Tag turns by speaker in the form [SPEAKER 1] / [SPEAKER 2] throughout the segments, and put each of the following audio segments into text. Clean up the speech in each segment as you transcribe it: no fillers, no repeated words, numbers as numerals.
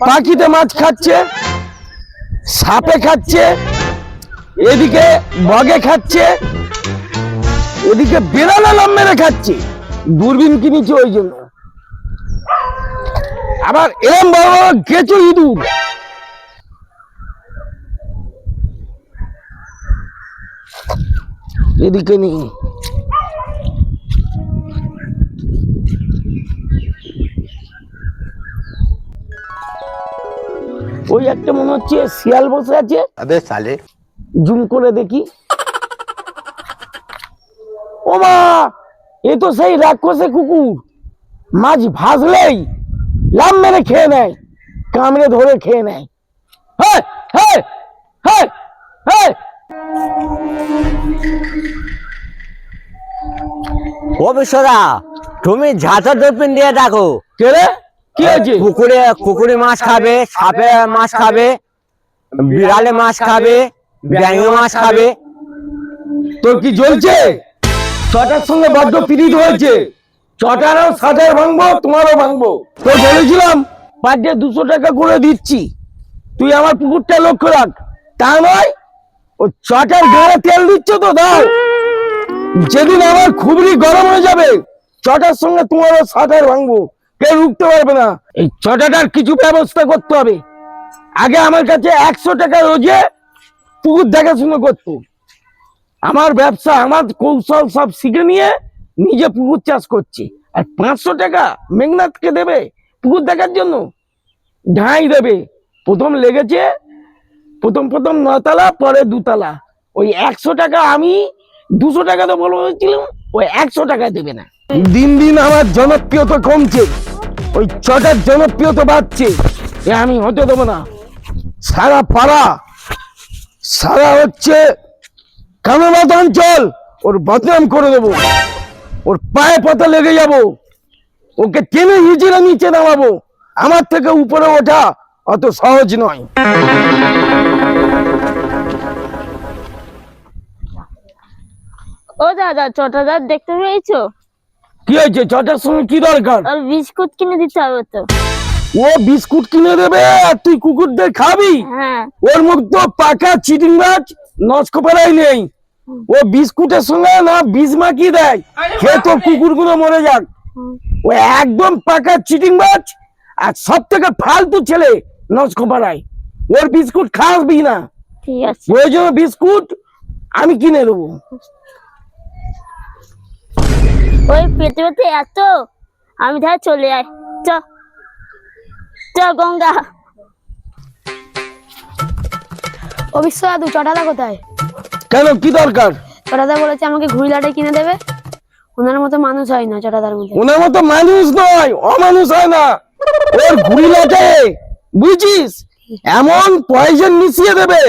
[SPEAKER 1] পাখিতে মাছ খাচ্ছে, সাপে খাচ্ছে, এদিকে বগে খাচ্ছে, এদিকে বিড়ালে লাম মেরে খাচ্ছে। দূরবীন কিনেছি ওই জন্য। আবার এরম বড় বড় কেঁচো ইঁদুর। এদিকে নেই। ওই একটা মনে হচ্ছে শিয়াল বসে আছে।
[SPEAKER 2] আবে সালে,
[SPEAKER 1] জুম করে দেখি। ও মা, এ তো সেই রাক্ষসে কুকুর। মাছ ভাজলেই লাম মেরে খেয়ে নেয়, কামড়ে ধরে খেয়ে নেয়। হ্যাঁ হ্যাঁ হ্যাঁ হ্যাঁ।
[SPEAKER 2] ও বিশ্বদা, তুমি ঝাঁটা দর্পিন দিয়ে ডাকো।
[SPEAKER 1] কে রে? কি হয়েছে?
[SPEAKER 2] কুকুরে মাছ খাবে, সাপে মাছ খাবে, বিড়ালে মাছ খাবে, ব্যাঙে মাছ খাবে।
[SPEAKER 1] তোর কি জ্বলছে? চটার সঙ্গে বড্ড পীড়িত হয়েছে। চটারও সাদের ভাঙবো, তোমারও ভাঙবো। তো বলেছিলাম পার ডে 200 টাকা করে দিচ্ছি, তুই আমার পুকুরটা লক্ষ্য রাখ। তা নয় ও চটার গায়ে তেল দিচ্ছ তো দাও। যেদিন আমার খুবই গরম হয়ে যাবে, চটার সঙ্গে তোমারও সাদের ভাঙবো, কেউ রুখতে পারবে না। এই চটাটার কিছু ব্যবস্থা করতে হবে। আগে আমার কাছে 100 টাকা রোজে পুকুর দেখাশুনো করতো। আমার ব্যবসা, আমার কৌশল সব শিখে নিয়ে নিজে পুকুর চাষ করছি। আর 500 টাকা মেঘনাথকে দেবে পুকুর দেখার জন্য? ঢাই দেবে। প্রথম লেগেছে, প্রথম 9 তলা, পরে 2 তলা। ওই 100 টাকা আমি 200 টাকা তো বলেছিলাম, ওই 100 টাকা দেবে না। দিন দিন আমার জনপ্রিয়তা কমছে, ওই চটার জনপ্রিয়তা বাড়ছে। এ আমি হতে দেবো না। সারা পাড়া, সারা হচ্ছে কানাবাদ অঞ্চল ওর বদনাম করে দেবো। ওর পায়ে পাতা লেগে যাব, ওকে টেনে হিজড়ে নিচে নামাবো। আমার থেকে উপরে ওঠা অত সহজ নয়।
[SPEAKER 3] ও দাদা, চটাদার দেখতে পেয়েছো?
[SPEAKER 1] কি হয়েছে? চটার সঙ্গে কি দরকার?
[SPEAKER 3] আর বিস্কুট কিনে দিতে হবে তো।
[SPEAKER 1] ও বিস্কুট কিনে দেবে আর তুই কুকুরদের খাবি?
[SPEAKER 3] হ্যাঁ।
[SPEAKER 1] ওর মুখ তো পাকা চিটিংবাজ, নস্কপাড়াই নেই। ও বিস্কুটের সঙ্গে না বীজ মাখিয়ে দেয়, খেয়ে তোর কুকুরগুলো মরে যাক। ও একদম পাকা চিটিংবাজ আর সব থেকে ফালতু ছেলে নস্কপাড়ায়। ওর বিস্কুট খাসবি না।
[SPEAKER 3] ঠিক আছে।
[SPEAKER 1] প্রয়োজনে বিস্কুট আমি কিনে দেবো।
[SPEAKER 3] ওই পেতে পেতে এত, আমি তাহলে চলে যাই। চ চ গঙ্গা।
[SPEAKER 4] ও বিশ্ব দাদু, চটাদা কোথায়?
[SPEAKER 1] কেন, কি দরকার?
[SPEAKER 4] চটাদা বলেছে আমাকে ঘুড়ি লাটে কিনে দেবে। ওনার মতো মানুষ হয় না চটাদার মধ্যে।
[SPEAKER 1] ওনার মতো মানুষ নয়, অমানুষ হয় না। ওর ঘুড়ি লাগে, বুঝিস? এমন পয়জন মিশিয়ে দেবে,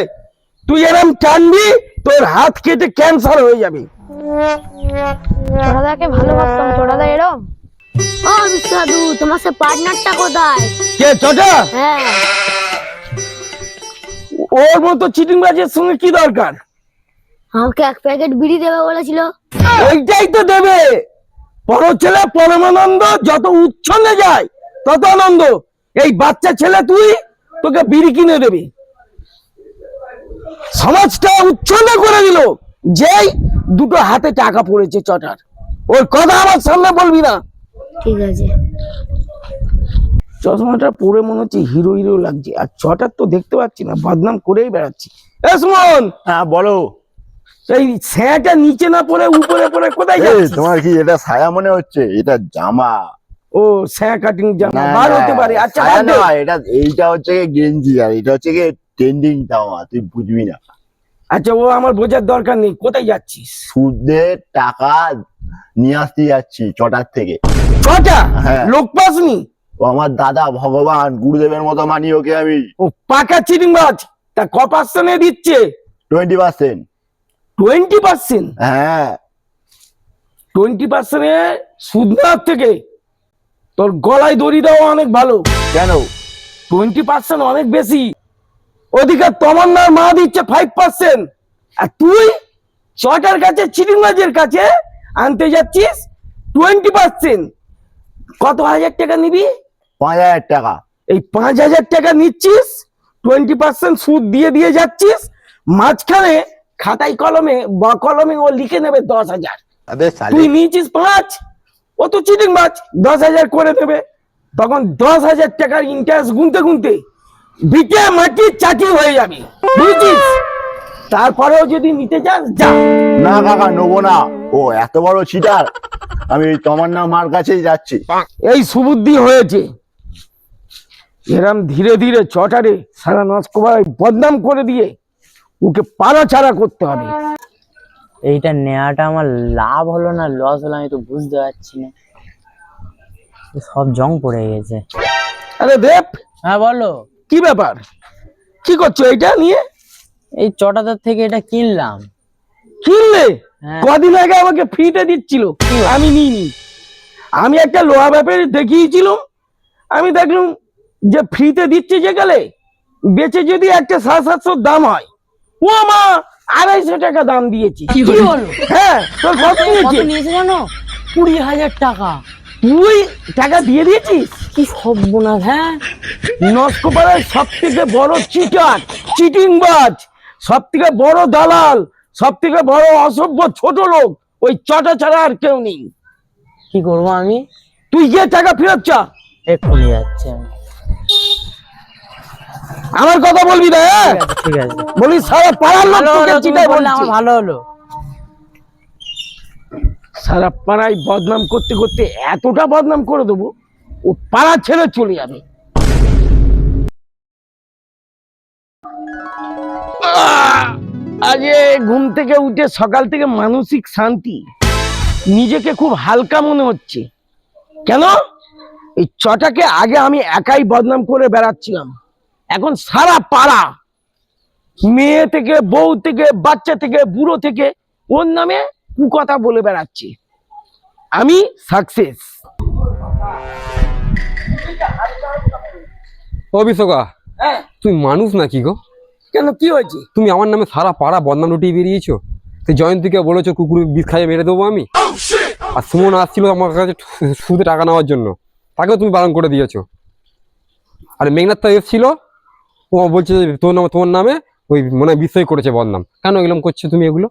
[SPEAKER 1] তুই এরম টানবি তোর হাত কেটে ক্যান্সার হয়ে যাবে।
[SPEAKER 4] চটাদাকে ভালো ভাবতাম, চটাদা এরম।
[SPEAKER 3] ও বিশ্ব দাদু, তোমার সে পার্টনারটা কোথায়?
[SPEAKER 1] কে চটা?
[SPEAKER 3] হ্যাঁ।
[SPEAKER 1] ওর মতো চিটিংবাজের সঙ্গে কি দরকার?
[SPEAKER 3] আমাকে 1 প্যাকেট বিড়ি দেবে বলেছিল।
[SPEAKER 1] ওইটাই তো দেবে। পর ছেলে পরমানন্দ, যত উচ্ছন্নে যায় তত আনন্দ। এই বাচ্চা ছেলে তুই, তোকে বিড়ি কিনে দেবে। সমাজটা উচ্ছন্ন করে দিল যেই দুটো হাতে টাকা পড়েছে চটার। ওর কথা আমার সামনে বলবি না।
[SPEAKER 3] ঠিক আছে।
[SPEAKER 1] চশমাটা পরে মনে হচ্ছে হিরো হিরো লাগছে, আর চটার তো দেখতে পাচ্ছি না, বদনাম করেই বেড়াচ্ছি। এ সুমন,
[SPEAKER 2] হ্যাঁ বলো।
[SPEAKER 1] এই ছায়াটা নিচে না পড়ে উপরে পড়ে কোথায় যাচ্ছিস?
[SPEAKER 2] তোমার কি এটা ছায়া মনে হচ্ছে? এটা জামা।
[SPEAKER 1] ও ছায়া কাটিং জামা,
[SPEAKER 2] না,
[SPEAKER 1] বার
[SPEAKER 2] না,
[SPEAKER 1] হতে পারে। আচ্ছা
[SPEAKER 2] ছায়া
[SPEAKER 1] বাদ দে।
[SPEAKER 2] নয়, এইটা হচ্ছে গিয়ে গেঞ্জি, আর এটা হচ্ছে গিয়ে ট্রেন্ডিং জামা, তুই বুঝবি না।
[SPEAKER 1] আচ্ছা, ও আমার বোঝার দরকার নেই। কোথায় যাচ্ছিস?
[SPEAKER 2] সুদের টাকা নিয়ে আসতে যাচ্ছি চটার থেকে।
[SPEAKER 1] ছটা
[SPEAKER 2] হ্যাঁ।
[SPEAKER 1] লোক পাসনি?
[SPEAKER 2] ও আমার দাদা, ভগবান, গুরুদেবের মতো মানি ওকে আমি।
[SPEAKER 1] ও পাকা চিটিংবাজ। তা ক পার্সেন্টে দিচ্ছে?
[SPEAKER 2] 20%।
[SPEAKER 1] 20%?
[SPEAKER 2] হ্যাঁ।
[SPEAKER 1] 20%-এ সুদ নেওয়ার থেকে তোর গলায় দড়ি দেওয়া অনেক ভালো।
[SPEAKER 2] কেন?
[SPEAKER 1] 20% অনেক বেশি। ওদিকে তমন্নার মা দিচ্ছে 5%, আর তুই ছটার কাছে চিটিংবাজের কাছে আনতে যাচ্ছিস 20%। কত হাজার টাকা নিবি?
[SPEAKER 2] 5000 টাকা।
[SPEAKER 1] এই 5,000 টাকা নিচ্ছিস, 20% সুদ দিয়ে দিয়ে যাচ্ছিস, মাঝখানে খাতায় কলমে বা কলমে ও লিখে নেবে 10,000। তুই নিয়েছিস 5, ও তো চিটিং মাছ, 10,000 করে দেবে। তখন 10,000 টাকার ইন্টারেস্ট গুনতে গুনতে ভিটে মাটি চাটি হয়ে যাবে, বুঝছিস? তারপরেও যদি নিতে চাস যা।
[SPEAKER 5] না কাকা, নেবো না। ও এত বড় চিটার, আমি ওই তমান্না মার কাছেই যাচ্ছি।
[SPEAKER 1] এই সুবুদ্ধি হয়েছে। এরম ধীরে ধীরে চটারে সারা নস্কবাই বদনাম করে দিয়ে ওকে পাড়া ছাড়া করতে হবে।
[SPEAKER 2] এইটা নেওয়াটা আমার লাভ হলো না লস হলো আমি তো বুঝতে পারছি না, সব জং পড়ে গেছে।
[SPEAKER 1] আরে দেব,
[SPEAKER 2] হ্যাঁ বলো।
[SPEAKER 1] কি ব্যাপার, কি করছো এইটা নিয়ে?
[SPEAKER 2] এই চটাদার থেকে এটা কিনলাম।
[SPEAKER 1] কিনলে?
[SPEAKER 2] হ্যাঁ।
[SPEAKER 1] কদিন আগে আমাকে ফ্রিতে দিচ্ছিল, আমি নিইনি। আমি একটা লোহা ব্যাপারে দেখিয়েছিলাম, আমি দেখলাম যে ফ্রিতে দিচ্ছে যে গেলে বেচে যদি একটা 700-700 দাম হয়, ও মা 250 টাকা দাম দিয়েছি।
[SPEAKER 2] কি বলো?
[SPEAKER 1] হ্যাঁ, তোর কত নিয়েছে?
[SPEAKER 2] নিয়েছে জানো? 20,000 টাকা।
[SPEAKER 1] তুই টাকা দিয়ে দিয়েছিস?
[SPEAKER 2] কি সর্বনাশ! হ্যাঁ,
[SPEAKER 1] নস্কপাড়ার সব থেকে বড় চিটার, চিটিংবাজ, সব থেকে বড় দালাল, সব থেকে বড় অসভ্য ছোট লোক ওই চটা ছাড়া আর কেউ নেই।
[SPEAKER 2] কি করবো আমি?
[SPEAKER 1] তুই গিয়ে টাকা ফেরত চা।
[SPEAKER 2] এক্ষুনি যাচ্ছে।
[SPEAKER 1] আমার কথা বলবি না, হ্যাঁ?
[SPEAKER 2] ঠিক আছে।
[SPEAKER 1] বলি সারা পাড়ার লোক
[SPEAKER 2] ভালো
[SPEAKER 1] তোকে
[SPEAKER 2] হলো, তুমি
[SPEAKER 1] চিটায়
[SPEAKER 2] বললে
[SPEAKER 1] বলছে।
[SPEAKER 2] আমার ভালো হলো।
[SPEAKER 1] সারা পাড়ায় বদনাম করতে করতে এতটা বদনাম করে দেবো, ও পাড়া ছেড়ে চলে যাবে। আজকে ঘুম থেকে উঠে সকাল থেকে মানসিক শান্তি, নিজেকে খুব হালকা মনে হচ্ছে। কেন? এই চটাকে আগে আমি একাই বদনাম করে বেড়াচ্ছিলাম, এখন সারা পাড়া, মেয়ে থেকে বউ থেকে বাচ্চা থেকে বুড়ো থেকে ওর নামে কুকথা বলে বেড়াচ্ছে। আমি সাকসেস।
[SPEAKER 6] ও বিশ্বকা,
[SPEAKER 1] হ্যাঁ,
[SPEAKER 6] তুই মানুষ নাকি গো?
[SPEAKER 1] কেন কি হয়েছে?
[SPEAKER 6] তুমি আমার নামে সারা পাড়া বদনাম লুটিয়ে বেরিয়েছো। তুই জয়ন্তীকে বলেছো কুকুর বিষ খাইয়ে মেরে দেবো আমি। আর সুমন আসছিল আমার কাছে সুদে টাকা নেওয়ার জন্য, তাকেও তুমি বারণ করে দিয়েছো। আর মেঘনাথ তো এসেছিল, ও বলছে যে তোমার নামে ওই মনে হয় বিষয় করেছে বদনাম। কেন এগুলো করছো তুমি এগুলো?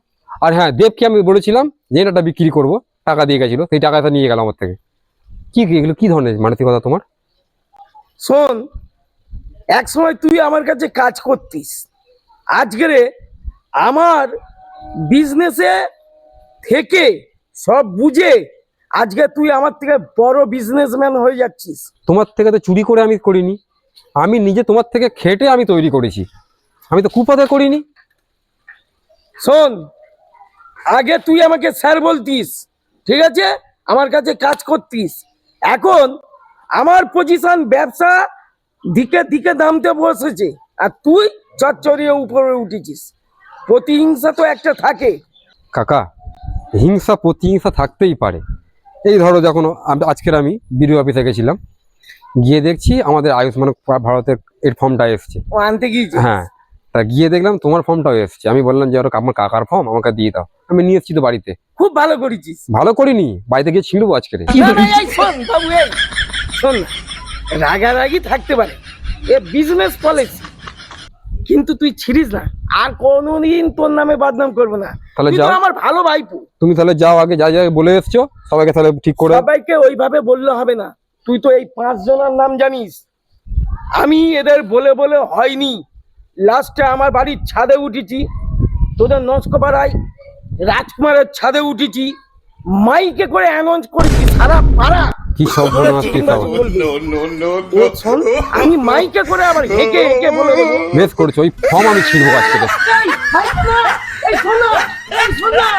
[SPEAKER 6] আর হ্যাঁ, দেবকে আমি বলেছিলাম যে এটা বিক্রি করবো, টাকা দিয়ে গেছিলো, সেই টাকাটা নিয়ে গেল আমার থেকে। কি এগুলো কি ধরনের মানসিকতা তোমার?
[SPEAKER 1] শোন, এক সময় তুই আমার কাছে কাজ করতিস, আজকে আমার বিজনেসে থেকে সব বুঝে আজকে তুই আমার থেকে বড় বিজনেসম্যান হয়ে যাচ্ছিস।
[SPEAKER 6] তোমার থেকে তো চুরি করে আমি করিনি, আমি নিজে তোমার থেকে খেটে আমি তৈরি করেছি, আমি তো কুপাতে করিনি।
[SPEAKER 1] শোন, আগে তুই আমাকে স্যার বলতিস, ঠিক আছে, আমার কাছে কাজ করতিস। এখন আমার পজিশন ব্যবসা দিকে দিকে নামতে বসেছে, আর তুই চচ্চরিয়ে উপরে উঠেছিস। প্রতিহিংসা তো একটা থাকে।
[SPEAKER 6] কাকা, হিংসা প্রতিহিংসা থাকতেই পারে। এই ধরো যখন আজকের আমি বিডিও অফিসে গেছিলাম, গিয়ে দেখছি আমাদের আয়ুষ্মান ভারতের এর ফর্মটা এসছে।
[SPEAKER 1] ও আনতে গিয়েছিস?
[SPEAKER 6] হ্যাঁ, তা গিয়ে দেখলাম তোমার ফর্মটাও এসছে। আমি বললাম যে আমার কাকার ফর্ম আমাকে দিয়ে দাও, আমি নিয়ে এসেছি তো বাড়িতে।
[SPEAKER 1] খুব ভালো করেছিস।
[SPEAKER 6] ভালো করিনি, বাড়িতে গিয়ে ছিঁড়বো আজকে।
[SPEAKER 1] না, না, এই শোন বাবু, এই শোন না, রাগারাগি থাকতে পারে, এ বিজনেস পলিসি, কিন্তু তুই ছিড়িস না। আর কোনোদিন তোর নামে বদনাম করবো না।
[SPEAKER 6] তাহলে
[SPEAKER 1] তুই তো
[SPEAKER 6] যাও।
[SPEAKER 1] আমার ভালো ভাইপো।
[SPEAKER 6] তুমি তাহলে যাও, আগে যা যা বলে এসছো সবাইকে তাহলে ঠিক করে।
[SPEAKER 1] সবাইকে ওইভাবে বললে হবে না। তুই তো এই 5 জনের নাম জানিস, আমি এদের বলে বলে হয়নি, লাস্টে আমার বাড়ির ছাদে উঠেছি, তোদের নস্কপাড়ায় রাজকুমারের ছাদে উঠেছি, মাইকে করে অ্যানাউন্স করেছি সারা পাড়া।
[SPEAKER 6] কি সর্বনাশ, কি সর্বনাশ।
[SPEAKER 1] বলবে। ও শোন, আমি মাইকে করে আবার হেঁকে হেঁকে বলে দেবো।
[SPEAKER 6] বেশ করছো, ওই ফর্ম আমি ছিঁড়বো আজকে।
[SPEAKER 1] এই, ভাই, শোনো, এই শোনো, এই শোনো।